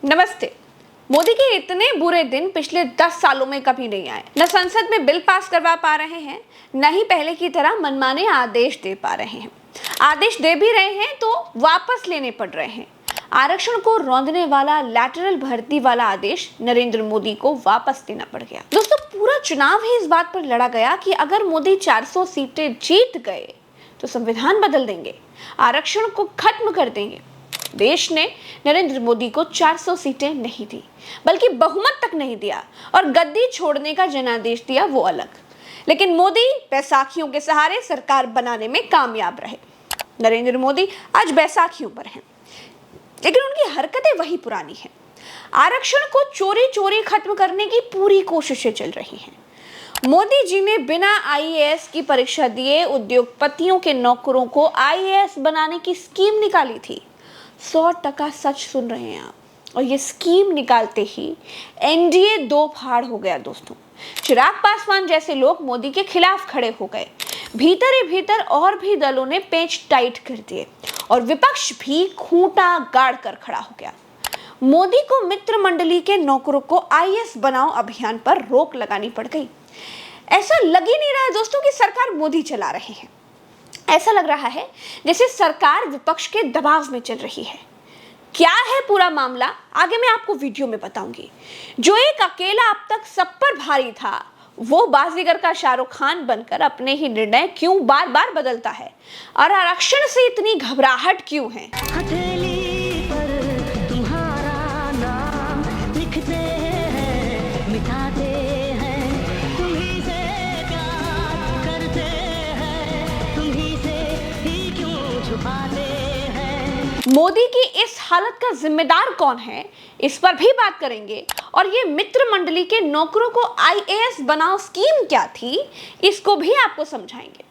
नमस्ते। मोदी के इतने बुरे दिन पिछले 10 सालों में कभी नहीं आए। न संसद में बिल पास करवा पा रहे हैं, न ही पहले की तरह मनमाने आदेश दे पा रहे हैं। आदेश दे भी रहे हैं तो वापस लेने पड़ रहे हैं। आरक्षण को रौंदने वाला लैटरल भर्ती वाला आदेश नरेंद्र मोदी को वापस लेना पड़ गया। दोस्तों, पूरा चुनाव ही इस बात पर लड़ा गया कि अगर मोदी 400 सीटें जीत गए तो संविधान बदल देंगे, आरक्षण को खत्म कर देंगे। देश ने नरेंद्र मोदी को 400 सीटें नहीं दी, बल्कि बहुमत तक नहीं दिया और गद्दी छोड़ने का जनादेश दिया, वो अलग। लेकिन मोदी बैसाखियों के सहारे सरकार बनाने में कामयाब रहे। नरेंद्र मोदी आज बैसाखियों पर हैं, लेकिन उनकी हरकतें वही पुरानी हैं। आरक्षण को चोरी चोरी खत्म करने की पूरी कोशिशें चल रही हैं। मोदी जी ने बिना आईएएस की परीक्षा दिए उद्योगपतियों के नौकरों को आईएएस बनाने की स्कीम निकाली थी। 100% सच सुन रहे हैं आप। और ये स्कीम निकालते ही एनडीए दो फाड़ हो गया दोस्तों। चिराग पासवान जैसे लोग मोदी के खिलाफ खड़े हो गए। भीतर ही भीतर और भी दलों ने पेच टाइट कर दिए और विपक्ष भी खूंटा गाड़ कर खड़ा हो गया। मोदी को मित्र मंडली के नौकरों को आईएएस बनाओ अभियान पर रोक लगानी पड़ गई। ऐसा लग ही नहीं रहा है दोस्तों कि सरकार मोदी चला रहे हैं। ऐसा लग रहा है जैसे सरकार विपक्ष के दबाव में चल रही है। क्या है पूरा मामला, आगे मैं आपको वीडियो में बताऊंगी। जो एक अकेला अब तक सब पर भारी था, वो बाजीगर का शाहरुख खान बनकर अपने ही निर्णय क्यों बार बार बदलता है और आरक्षण से इतनी घबराहट क्यों है। मोदी की इस हालत का जिम्मेदार कौन है, इस पर भी बात करेंगे। और ये मित्र मंडली के नौकरों को आईएएस बनाओ स्कीम क्या थी, इसको भी आपको समझाएंगे।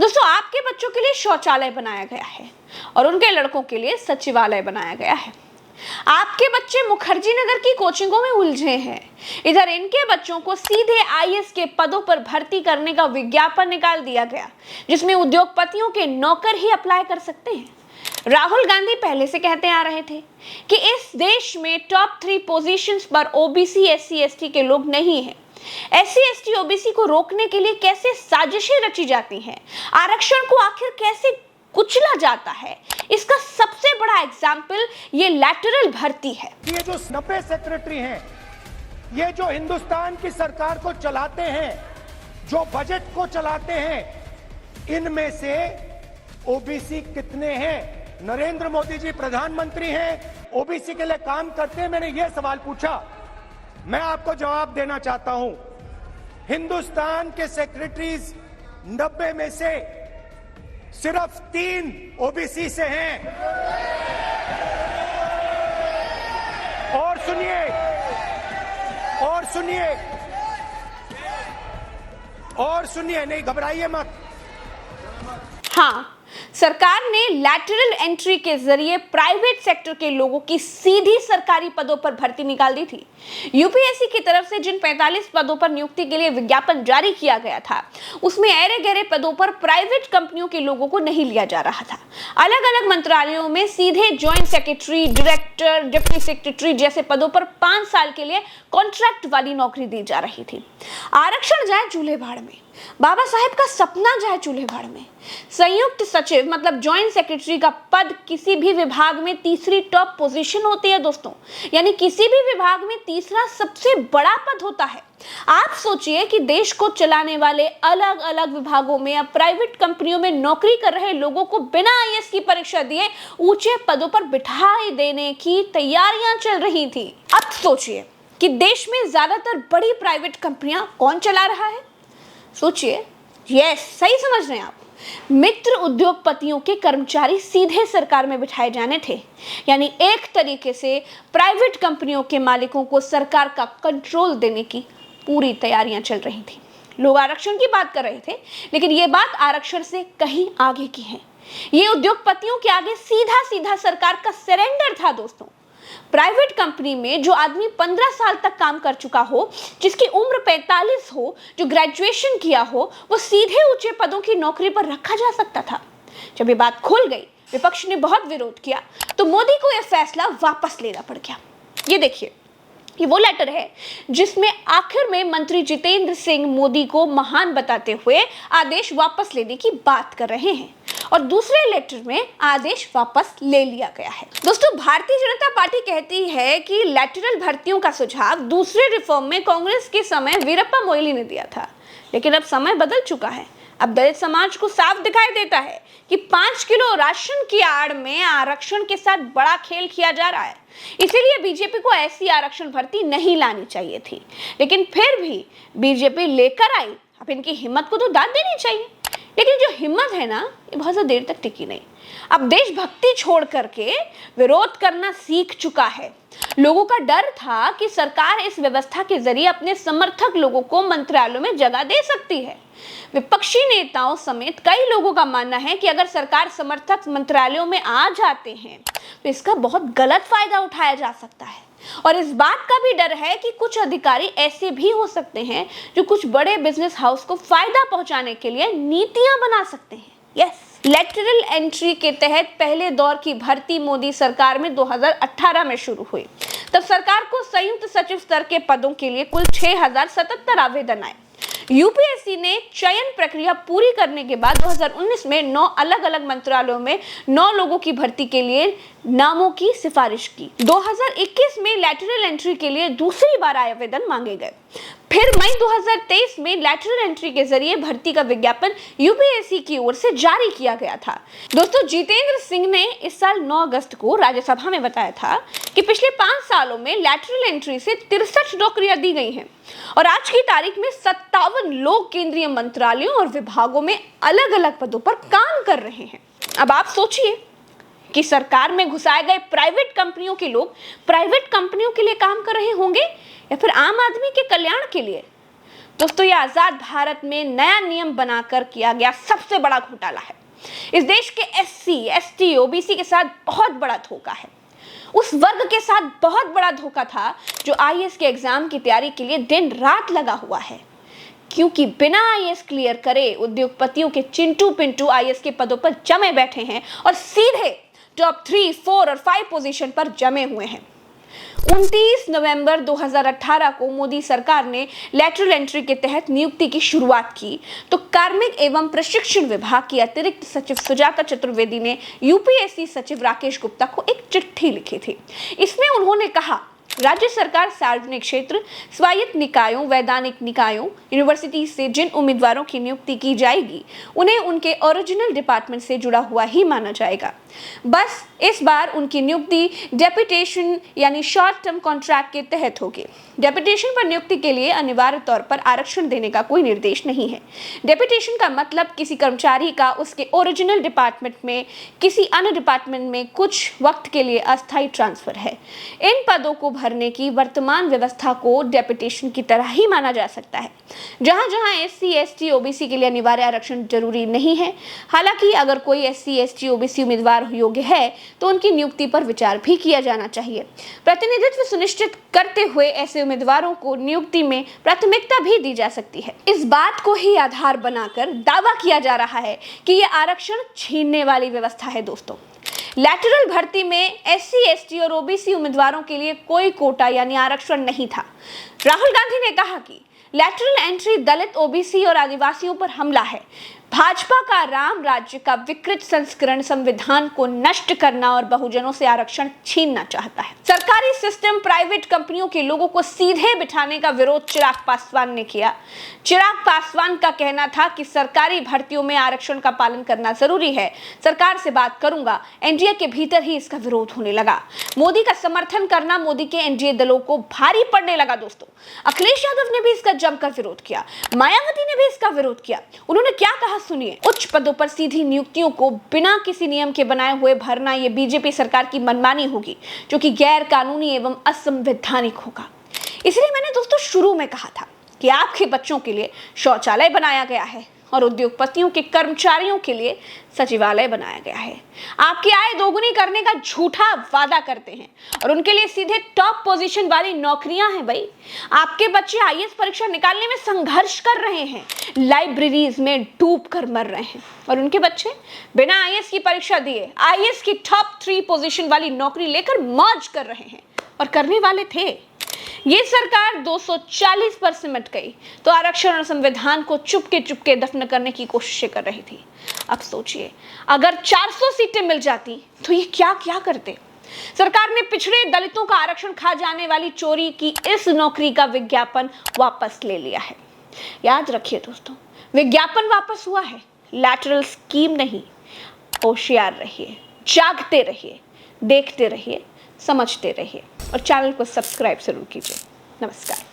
दोस्तों, आपके बच्चों के लिए शौचालय बनाया गया है और उनके लड़कों के लिए सचिवालय बनाया गया है। आपके बच्चे मुखर्जी नगर की कोचिंगों में उलझे हैं। इधर इनके बच्चों को सीधे आईएएस के पदों पर भर्ती करने का विज्ञापन निकाल दिया गया, जिसमें उद्योगपतियों के नौकर ही अप्लाई कर सकते हैं। राहुल गांधी पहले से कहते आ रहे थे कि इस देश में टॉप 3 पोजीशंस पर ओबीसी, एससी, एसटी के लोग नहीं हैं। एससी, एसटी, ओबीसी को रोकने के लिए कैसे साजिशें रची जाती हैं, आरक्षण को आखिर कैसे कुचला जाता है, इसका सबसे बड़ा एग्जाम्पल ये लैटरल भर्ती है। ये जो 90 सेक्रेटरी हैं, ये जो हिंदुस्तान की सरकार को चलाते हैं, जो बजट को चलाते हैं, इनमें से ओबीसी कितने हैं? नरेंद्र मोदी जी प्रधानमंत्री हैं, ओबीसी के लिए काम करते हैं। मैंने ये सवाल पूछा, मैं आपको जवाब देना चाहता हूं। हिंदुस्तान के सेक्रेटरीज 90 में से सिर्फ 3 ओबीसी से हैं। और सुनिए, नहीं घबराइए मत। हाँ, सरकार ने लैटरल एंट्री के जरिए प्राइवेट सेक्टर के लोगों की सीधी सरकारी पदों पर भर्ती निकाल दी थी। यूपीएससी की तरफ से जिन 45 पदों पर नियुक्ति के लिए विज्ञापन जारी किया गया था, उसमें ऐरे गहरे पदों पर प्राइवेट कंपनियों के लोगों को नहीं लिया जा रहा था। अलग अलग मंत्रालयों में सीधे joint secretary, director, deputy secretary जैसे पदों पर 5 साल के लिए कॉन्ट्रैक्ट वाली नौकरी दी जा रही थी। आरक्षण जाए चूल्हे भाड़ में, बाबा साहेब का सपना जाए चूल्हे भाड़ में। संयुक्त सचिव मतलब ज्वाइंट सेक्रेटरी का पद किसी भी विभाग में तीसरी टॉप पोजीशन होती है दोस्तों, यानी किसी भी विभाग में तीसरा सबसे बड़ा पद होता है। आप सोचिए कि देश को चलाने वाले अलग अलग विभागों में या प्राइवेट कंपनियों में नौकरी कर रहे लोगों को बिना आईएएस की परीक्षा दिए ऊंचे पदों पर बिठाई देने की तैयारियां चल रही थी। अब सोचिए कि देश में ज्यादातर बड़ी प्राइवेट कंपनियां कौन चला रहा है? सोचिए, यस, सही समझ रहे हैं आप। मित्र उद्योगपतियों के कर्मचारी सीधे सरकार में बिठाए जाने थे, यानी एक तरीके से प्राइवेट कंपनियों के मालिकों को सरकार का कंट्रोल देने की पूरी तैयारियां चल रही थी। लोग आरक्षण की बात कर रहे थे, लेकिन ये बात आरक्षण से कहीं आगे की है। ये उद्योगपतियों के आगे सीधा सीधा सरकार का सरेंडर था दोस्तों। प्राइवेट कंपनी में जो आदमी 15 साल तक काम कर चुका हो, जिसकी उम्र 45 हो, जो ग्रेजुएशन किया हो, वो सीधे ऊंचे पदों की नौकरी पर रखा जा सकता था। जब ये बात खुल गई, विपक्ष ने बहुत विरोध किया तो मोदी को यह फैसला वापस लेना पड़ गया। ये देखिए, ये वो लेटर है जिसमें आखिर में मंत्री जितेंद्र सिंह मोदी को महान बताते हुए आदेश वापस लेने की बात कर रहे हैं और दूसरे लेटर में आदेश वापस ले लिया गया है। दोस्तों, भारतीय जनता पार्टी कहती है कि लैटरल भर्तियों का सुझाव दूसरे रिफॉर्म में कांग्रेस के समय वीरप्पा मोइली ने दिया था, लेकिन अब समय बदल चुका है। अब दलित समाज को साफ दिखाई देता है कि 5 किलो राशन की आड़ में आरक्षण के साथ बड़ा खेल किया जा रहा है। इसीलिए बीजेपी को ऐसी आरक्षण भर्ती नहीं लानी चाहिए थी, लेकिन फिर भी बीजेपी लेकर आई। अब इनकी हिम्मत को तो दाद देनी चाहिए, लेकिन जो हिम्मत है ना, ये बहुत ज़्यादा देर तक टिकी नहीं। अब देशभक्ति छोड़ करके विरोध करना सीख चुका है। लोगों का डर था कि सरकार इस व्यवस्था के जरिए अपने समर्थक लोगों को मंत्रालयों में जगह दे सकती है। विपक्षी नेताओं समेत कई लोगों का मानना है कि अगर सरकार समर्थक मंत्रालयों में आ जाते हैं तो इसका बहुत गलत फायदा उठाया जा सकता है, और इस बात का भी डर है कि कुछ अधिकारी ऐसे भी हो सकते हैं जो कुछ बड़े बिजनेस हाउस को फायदा पहुंचाने के लिए नीतियां बना सकते हैं। यस, लेटरल एंट्री के तहत पहले दौर की भर्ती मोदी सरकार में 2018 में शुरू हुई। तब सरकार को संयुक्त सचिव स्तर के पदों के लिए कुल 6077 आवेदन आए। यूपीएससी ने चयन प्रक्रिया पूरी करने के बाद 2019 में 9 अलग अलग मंत्रालयों में 9 लोगों की भर्ती के लिए नामों की सिफारिश की। 2021 में लैटरल एंट्री के लिए दूसरी बार आवेदन मांगे गए। फिर मई 2023 में लैटरल एंट्री के जरिए भर्ती का विज्ञापन यूपीएससी की ओर से जारी किया गया था। दोस्तों, जितेंद्र सिंह ने इस साल 9 अगस्त को राज्यसभा में बताया था कि पिछले 5 सालों में लैटरल एंट्री से 63 नौकरियां दी गई हैं और आज की तारीख में 57 लोग केंद्रीय मंत्रालयों और विभागों में अलग अलग पदों पर काम कर रहे हैं। अब आप सोचिए कि सरकार में घुसाए गए प्राइवेट कंपनियों के लोग प्राइवेट कंपनियों के लिए काम कर रहे होंगे या फिर आम आदमी के कल्याण के लिए। दोस्तों, ये आजाद भारत में नया नियम बनाकर किया गया सबसे बड़ा घोटाला है। इस देश के एससी, एसटी, ओबीसी के साथ बहुत बड़ा धोखा है। उस वर्ग के साथ बहुत बड़ा धोखा था जो आईएएस के एग्जाम की तैयारी के लिए दिन रात लगा हुआ है, क्योंकि बिना आईएएस क्लियर करे उद्योगपतियों के चिंटू पिंटू आईएएस के पदों पर जमे बैठे हैं और सीधे टॉप 3, 4 और 5 पोजीशन पर जमे हुए हैं। 29 नवंबर 2018 को मोदी सरकार ने लैटरल एंट्री के तहत नियुक्ति की शुरुआत की तो कार्मिक एवं प्रशिक्षण विभाग की अतिरिक्त सचिव सुजाता चतुर्वेदी ने यूपीएससी सचिव राकेश गुप्ता को एक चिट्ठी लिखी थी। इसमें उन्होंने कहा, राज्य सरकार सार्वजनिक क्षेत्र, स्वायत्त निकायों, वैधानिक निकायों, यूनिवर्सिटी से जिन उम्मीदवारों की नियुक्ति की जाएगी उन्हें उनके ओरिजिनल डिपार्टमेंट से जुड़ा हुआ ही माना जाएगा। बस इस बार उनकी नियुक्ति डेपुटेशन यानी शॉर्ट टर्म कॉन्ट्रैक्ट के तहत होगी। डेपुटेशन पर नियुक्ति के लिए अनिवार्य तौर पर आरक्षण देने का कोई निर्देश नहीं है। डेपुटेशन का मतलब किसी कर्मचारी का उसके ओरिजिनल डिपार्टमेंट में किसी अन्य डिपार्टमेंट में कुछ वक्त के लिए अस्थायी ट्रांसफर है। इन पदों को भरने की वर्तमान व्यवस्था को डेपुटेशन की तरह ही माना जा सकता है, जहां जहां एससी, एसटी, ओबीसी के लिए अनिवार्य आरक्षण जरूरी नहीं है। हालांकि अगर कोई एससी, एसटी, ओबीसी उम्मीदवार योग्य है तो उनकी नियुक्ति पर विचार भी किया जाना चाहिए। प्रतिनिधित्व सुनिश्चित करते हुए ऐसे उम्मीदवारों को नियुक्ति में प्राथमिकता भी दी जा सकती है। इस बात को ही आधार बनाकर दावा किया जा रहा है कि यह आरक्षण छीनने वाली व्यवस्था है। दोस्तों, लैटरल भर्ती में एससी, एसटी और ओबीसी उम्मीदवारों के लिए कोई कोटा यानी आरक्षण नहीं था। राहुल गांधी ने कहा कि लैटरल एंट्री दलित, ओबीसी और आदिवासियों पर हमला है। भाजपा का राम राज्य का विकृत संस्करण संविधान को नष्ट करना और बहुजनों से आरक्षण छीनना चाहता है। सरकारी सिस्टम, प्राइवेट कंपनियों के लोगों को सीधे बिठाने का विरोध चिराग पासवान ने किया। चिराग पासवान का कहना था कि सरकारी भर्तियों में आरक्षण का पालन करना जरूरी है। सरकार से बात करूंगा। एनडीए के भीतर ही इसका विरोध होने लगा। मोदी का समर्थन करना मोदी के एनडीए दलों को भारी पड़ने लगा। दोस्तों, अखिलेश यादव ने भी इसका जमकर विरोध किया। मायावती ने भी इसका विरोध किया। उन्होंने क्या कहा सुनिए। उच्च पदों पर सीधी नियुक्तियों को बिना किसी नियम के बनाए हुए भरना ये बीजेपी सरकार की मनमानी होगी, जो कि गैर कानूनी एवं असंवैधानिक होगा। इसलिए मैंने दोस्तों शुरू में कहा था कि आपके बच्चों के लिए शौचालय बनाया गया है और उद्योगपतियों के कर्मचारियों के लिए सचिवालय बनाया गया है। आपकी आय दोगुनी करने का झूठा वादा करते हैं और उनके लिए सीधे टॉप पोजीशन वाली नौकरियां हैं। भाई, आपके बच्चे आईएएस परीक्षा निकालने में संघर्ष कर रहे हैं, लाइब्रेरीज में डूब कर मर रहे हैं, और उनके बच्चे बिना आईएएस की परीक्षा दिए आईएएस की टॉप 3 पोजीशन वाली नौकरी लेकर मौज कर रहे हैं। और करने वाले थे। ये सरकार 240 पर सिमट गई तो आरक्षण और संविधान को चुपके दफन करने की कोशिशें कर रही थी। अब सोचिए, अगर 400 सीटें मिल जाती तो ये क्या क्या करते। सरकार ने पिछड़े दलितों का आरक्षण खा जाने वाली चोरी की इस नौकरी का विज्ञापन वापस ले लिया है। याद रखिए दोस्तों, विज्ञापन वापस हुआ है, लैटरल स्कीम नहीं। होशियार रहिए, जागते रहिए, देखते रहिए, समझते रहिए और चैनल को सब्सक्राइब जरूर कीजिए। नमस्कार।